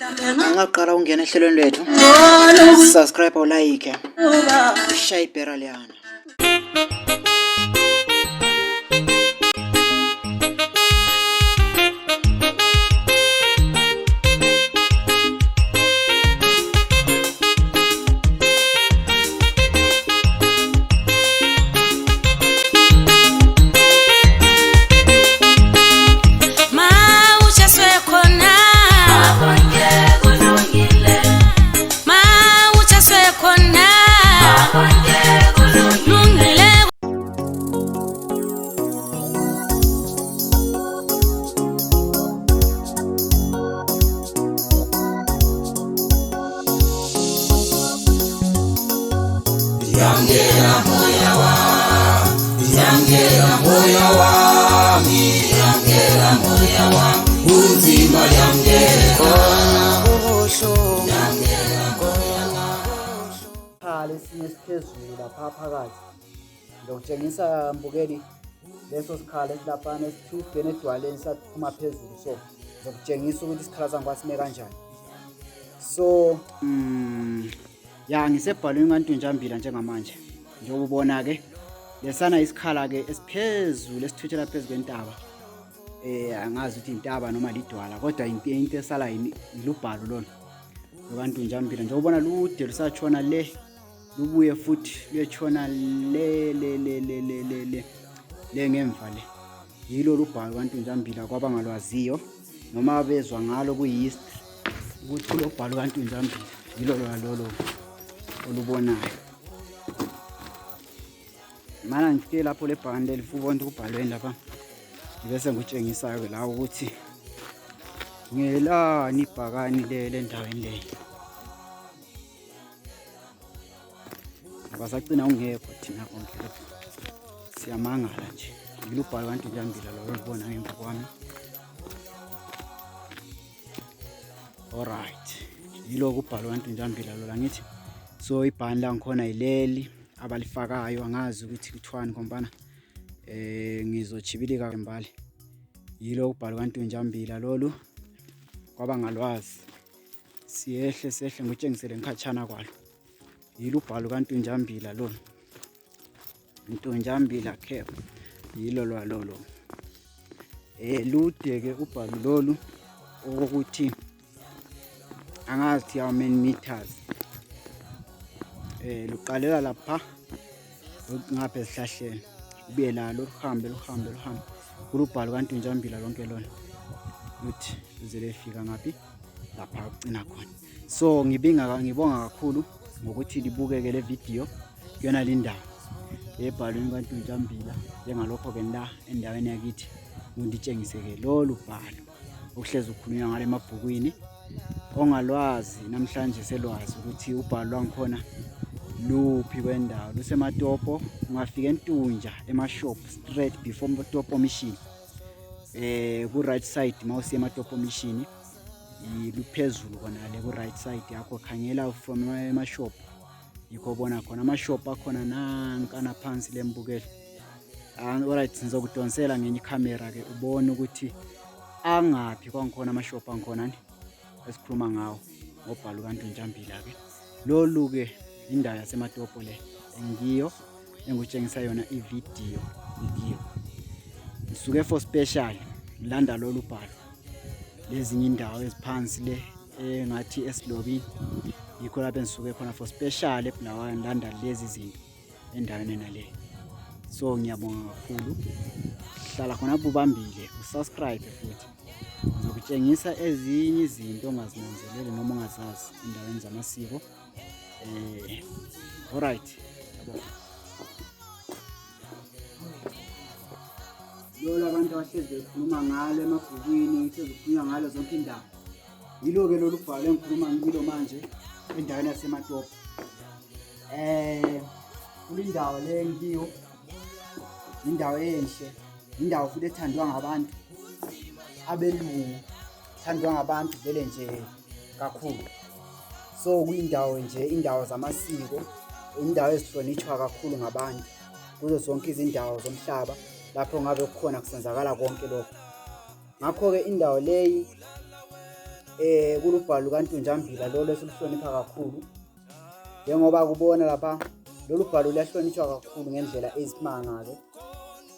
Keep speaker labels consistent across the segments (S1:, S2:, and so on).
S1: Angaqala ungena ehlelweni lethu. Subscribe or like. Shaya ibhera liyana.
S2: Yangela moya wami, yangela moya wami, unzima yangela
S1: Osho. Lesinye siphezulu lapha phakathi. Ngokutshengisa mbukeli leso sikhala esilapha nesithubhe edwaleni saphuma phezulu, so ngokutshengisa ukuthi isikhala sangwa sime kanjani. So ya ngisebhalweni kaNtunjambili njengamanje. Njengobona ke lesana isikhala ke esiphezulu esithuthela phezulu kwentaba. Angazi ukuthi intaba noma lidwala, kodwa into esala ilubhalo lona kaNtunjambili. Njengobona lude lusatshona le, lubuye futhi luyetshona le ngemva le. Yilo lubhalo kaNtunjambili kwabangalwaziyo noma bezwa ngalo kuyihistory ukuthi lubhalo kaNtunjambili yilo lolo olubonayo. Mana ngifike lapho lebhande lifubona ukubhalweni lapha, ngibese ngikutshengisayo la ukuthi ngelani ibhakani le ndaweni le. Abasagcina ungekho thina konke lapha, siyamangala nje. Ngilubhalo kaNtunjambili lo olubona ngemva kwami. Alright, yilo kubhalo kaNtunjambili lo la ngithi. So ibhani la ngikhona yileli abalifakayo, angazi ukuthi kuthiwani kompana ngizochibilika mbali. Yilo ubhalo kaNtunjambili lolu kwabangalwazi. Sehle ngikutshengisele ngikhatshana kwalo. Yilo ubhalo kaNtunjambili lolu, Ntunjambili Cave, yilo lwalolo. Lude ke ubhalo lolu ukuthi angazi how many meters. Luqalela lapha ngapha esihlahleni ubuye lalo uhambe kulubhalo kaNtunjambili lonke lona luthi luze lefika ngaphi lapha ugcina khona. So ngibonga kakhulu ngokuthi libukeke le video kuyona lindawo ebhalweni kaNtunjambili. Njengalokho ke la endaweni yakithi ngunditshengiseke lolu bhalo okuhlezi ukhulunywa ngale emabhukwini. Ongalwazi namhlanje selwazi ukuthi ubhalo lwangikhona luphi kwendawo. Lusematopo, ungafika eNtunja emashop straight before Matopo mission. Ku right side mawusiya eMatopo mission, luphezulu khona le ku right side yakho, khangela from emashop yikho bona khona amashop akhona nankana phansi lembukeli. Alright, ngizokudonsela ngenye camera ke ubone ukuthi angaphi kwangikhona amashop angikhona ni esikhuluma ngawo ngobhalo kaNtunjambili ke. Lolu ke indawo yaseMatopo le engiyo engutshengisa yona ivideo ngiyo. Ngisuke for special landa lolu bhalo. Lezinye indawo eziphansi le ngathi esilobini yikho lapho engisuke khona for special eBulawayo landa lezi zinto endaweni nale. So ngiyabonga kakhulu. Hlala khona ubambile, usubscribe futhi. Ngizokutshengisa ezinye izinto ongazinanzeleli noma ongazazi endaweni zamasiko. Alright. Lolo abantu abahlezi bekhuluma ngalo emabhukwini, ngihlezi ukukhuluma ngalo zonke indawo. Yilo ke lolu bhalo engikhuluma ngilo manje endaweni yaseMatopo. Kulindawo le ngiyo indawo enhle, indawo futhi ethandwa ngabantu abelungu, ethandwa ngabantu vele nje kakhulu. So kuyindawo nje, indawo zamasiko, indawo ezihlonishwa kakhulu ngabantu kuzo zonke izindawo zomhlaba lapho ngabe kukhona kusenzakala konke lokho. Ngakho ke indawo leyi kulubhalo kaNtunjambila lolo esiluhlonipha kakhulu. Njengoba kubona lapha lolu bhalo liyahlonishwa kakhulu ngendlela ezisimanga-ke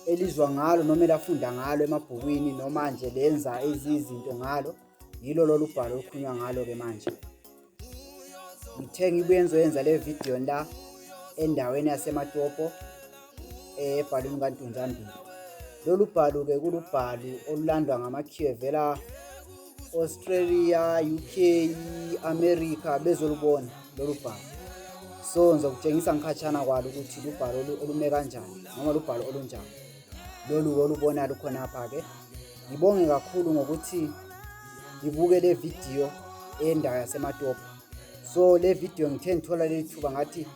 S1: elizwa ngalo noma elafunda ngalo emabhukwini noma nje lenza izinto ngalo. Yilo lolu bhalo olukhulunywa ngalo-ke manje. Ngithe ngibuye ngizoyenza le video la endaweni yaseMatopo ebhalweni kaNtunjambila. Lolu bhalo-ke kulubhalo olulandwa ngamakhiye vela Australia, UK, America bezolubona lolu bhalo. So ngizokutshengisa ngikhatshana kwalo ukuthi lubhalo olume kanjani noma lubhalo olunjani. Lolu olubona lukhonapha-ke. Ngibonge kakhulu ngokuthi ngibuke le video endawo yaseMatopo. So le video ngithe ngithola le thuba ngathi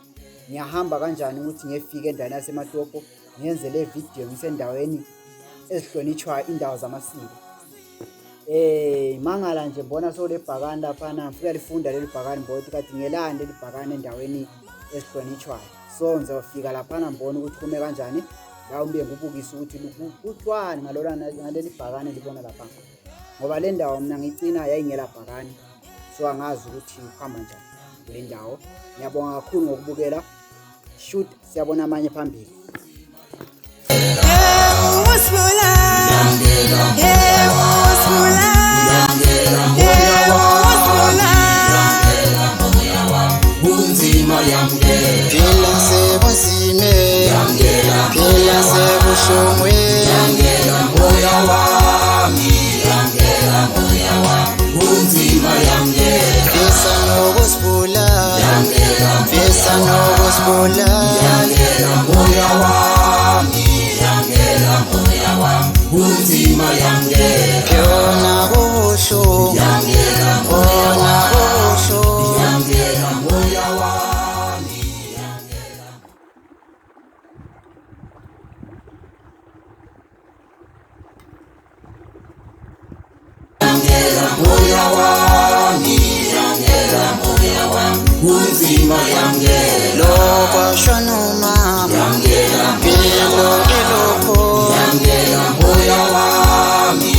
S1: ngiyahamba kanjani ukuthi ngiyefika endaweni yaseMatopo ngiyenze le video ngisendaweni ezihlonishwa indawo zamasiko. Mangala nje mbona so le bhakani laphana ngifika lifunda leli bhakani mbothi kade ngelani leli bhakani endaweni esihlonishwayo. So ngizofika laphana mbona ukuthi kume kanjani la umbe ngibukisa ukuthi kuthwani ngaleli bhakani libona lapha. Ngoba le ndawo mina ngicina yayingela bhakani. So angazi ukuthi uhamba njani kule ndawo. Ngiyabonga kakhulu ngokubukela. Shoot siyabona amanye phambili.
S2: Phela sebusime, phela sebushongwe, moya wami, moya wami, unzima yangena, phesa nokusibula, phesa nokusibula, moya wami, unzima yangena, khona kusho, khona kusho, moya wami. Moya wami, moya wami, unzima yangena, lokwa shanuma, philo elokho, moya wami,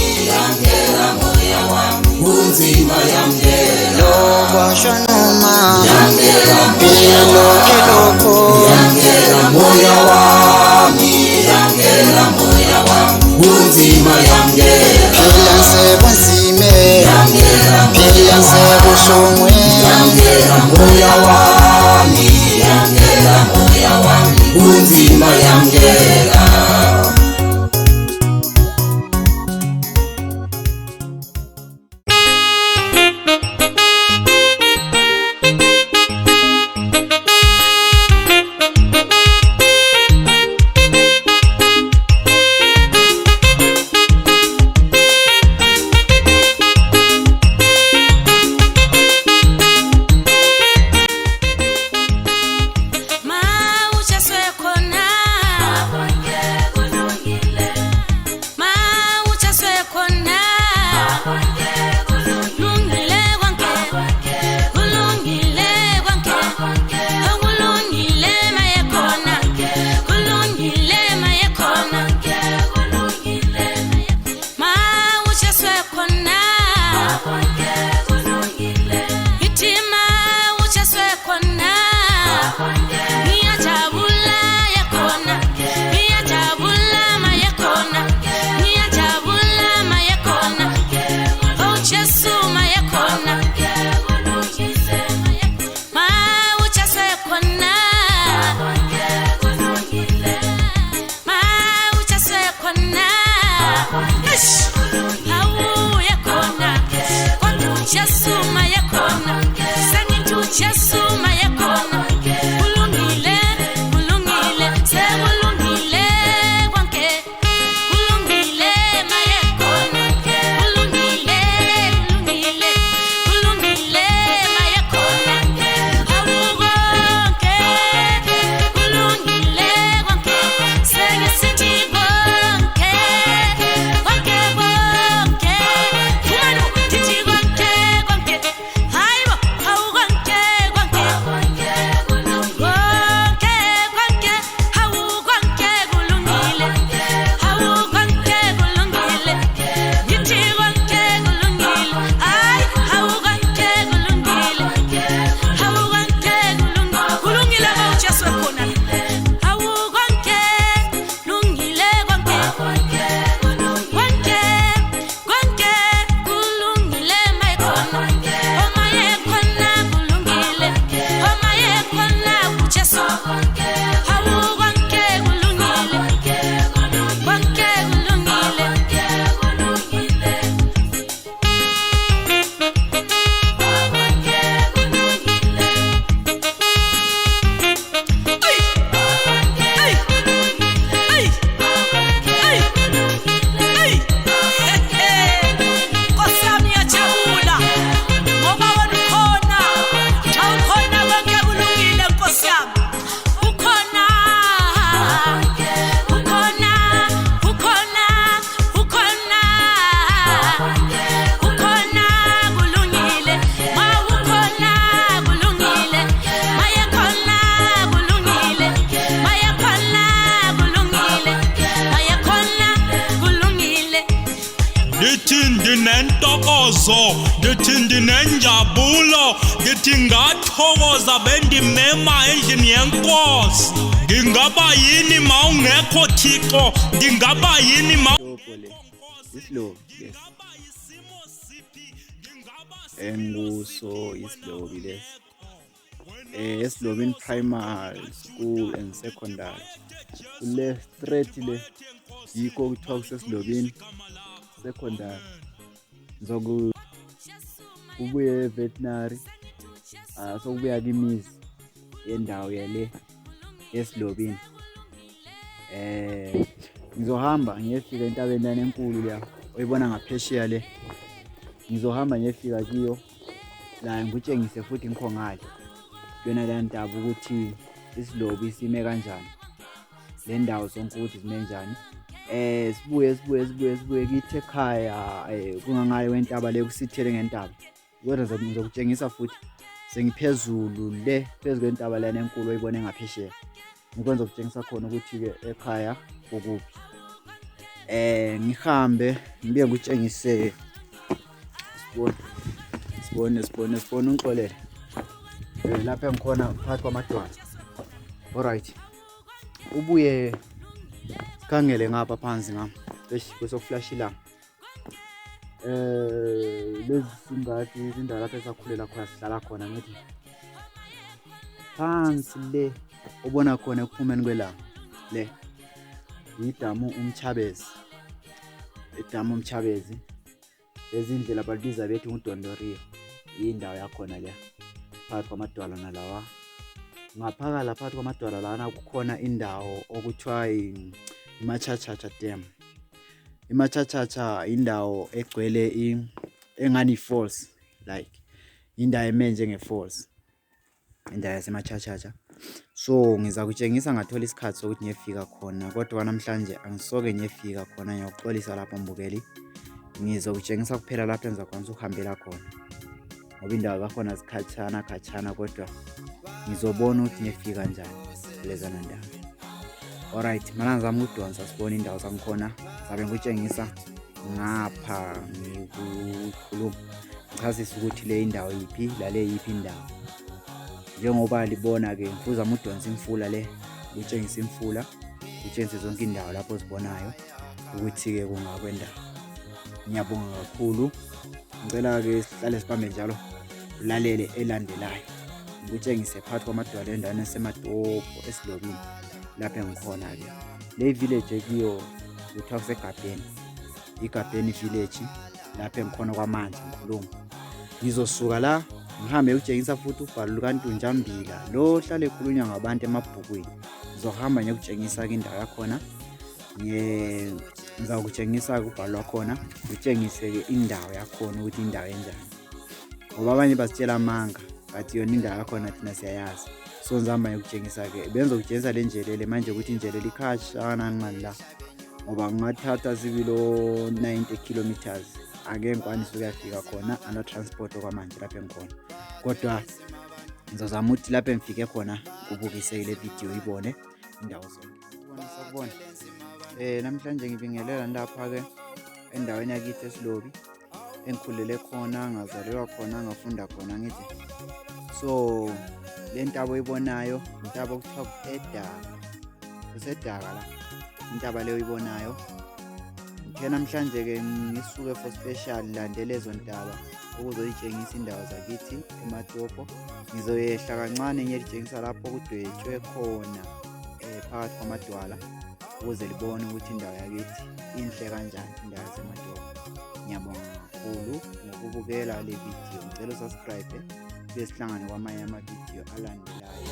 S2: moya wami, unzima yangena, lokwa shanuma, philo elokho, moya wami, moya wami, unzima yangena, phela sebunzime, phela sebushongwe, moya wami, unzima yangena.
S3: nginenjabulo ngithi ngathokoza bendimema endlini yenkosi. Ngingaba yini mawungekho Thixo, ngingaba yini
S1: islobi yes enguso islobi les esilobini primary school and secondary le straight le yikho kuthiwa kusesilobini secondary ngizoku kubuye veterinary sokubuya kwimizi yendawo yale esilobini ngizohamba ngiyefika entabeni lana enkulu la oyibona ngaphesheya le ngizohamba ngiyefika kiyo la ngikutshengise futhi ngikhongale kuyona le ndaba ukuthi isilobi sime kanjani le ndawo zonke ukuthi zime kanjani sibuye kithi ekhaya kungangale wentaba le kusithele ngentaba kodwa ngizokutshengisa futhi sengiphezulu le phezu kwentaba lana enkulu oyibona ngaphesheya ngikwenza ukutshengisa khona ukuthi ke ekhaya ukuphi ngihambe ngibe ngutshengise sibone ungixolele lapha engikhona phakathi kwamadwala. Alright, ubuye sikhangele ngapha phansi ngam bese kuflash ilanga lezi singathi izindawo lapha esakhulela khona sihlala khona ngithi phansi le ubona khona ekuphumeni kwelanga le idamu umchabezi lezi indlela babiza bethi uDondoriyo indawo yakhona le phakathi kwamadwala nalawa ngaphakala phakathi kwamadwala lana kukhona indawo okuthiwa iMachachacha Dam. iMachachacha indawo egcwele engani falls, like indawo eme njenge-falls, indawo yaseMachachacha. So ngiza kutshengisa ngathola isikhathi sokuthi ngiyefika khona, kodwa namhlanje angisoke ngiyefika khona, ngiyoxolisa lapho mbukeli. Ngizokutshengisa kuphela lapho enza khona ukuhambela khona ngoba indawo zakhona zikhatshana kodwa ngizobona ukuthi ngiyefika kanjani lezana ndawo. Alright, mana ngizama ukudonsa sibone indawo zangikhona, zabe ngikutshengisa ngapha ngikukhuluma ngichazisa ukuthi le indawo yipi, lale yipi indawo. Njengoba libona ke ngifuza umudonsa imfula le, ngitshengisa imfula, ngitshengise zonke indawo lapho zibonayo ukuthi ke kungakwendawo. Ngiyabonga kakhulu, ngicela ke sihlale sibambe njalo ulalele elandelayo. Ngitshengise phakathi kwamadwala endaweni eseMatopo esilobini lapha engikhona ke. Le village ekiyo kuthiwa kuseGabheni, iGabheni village lapha engikhona kwamanzi ngikhuluma. Ngizosuka la ngihambe ukutshengisa futhi ubhalo lukaNtunjambili lo hlale ekhulunywa ngabantu emabhukwini. Ngizohamba ngiyokutshengisa ke indawo yakhona, ngizakutshengisa ke ubhalo lwakhona, ngitshengise ke indawo yakhona ukuthi indawo enjani, ngoba abanye basitshela amanga bathi yona indawo yakhona thina siyayazi. So ngizahamba ngiyokutshengisa ke, benza ukutshengisa le njelele manje ukuthi injelele ikhashana nqani la, ngoba ngingathatha zibilo 90 kilometers ake ngikwanisa ukuyafika khona ana transport okwamanje lapha engikhona. Kodwa ngizozama ukuthi lapha engifike khona ubukise le video ibone indawo zonke. Sakubona namhlanje ngibingelela lapha ke endaweni yakithi eSilobi engikhulele khona, ngazalelwa khona, ngafunda khona ngithi. So le ntaba oyibonayo intaba okuthiwa kusedaka la, intaba leyo oyibonayo. Ngithe namhlanje ke ngisuke for special landele lezo ntaba ukuzoyitshengisa indawo zakithi eMatopo. Ngizoyehla kancane ngiyitshengisa lapho kudwetshwe khona phakathi kwamadwala ukuze libone ukuthi indawo yakithi inhle kanjani, indawo yaseMatopo. Ngiyabonga kakhulu ngokubukela le video. Ngicela usubscribe bese sihlangane kwamanye ama-video alandelayo.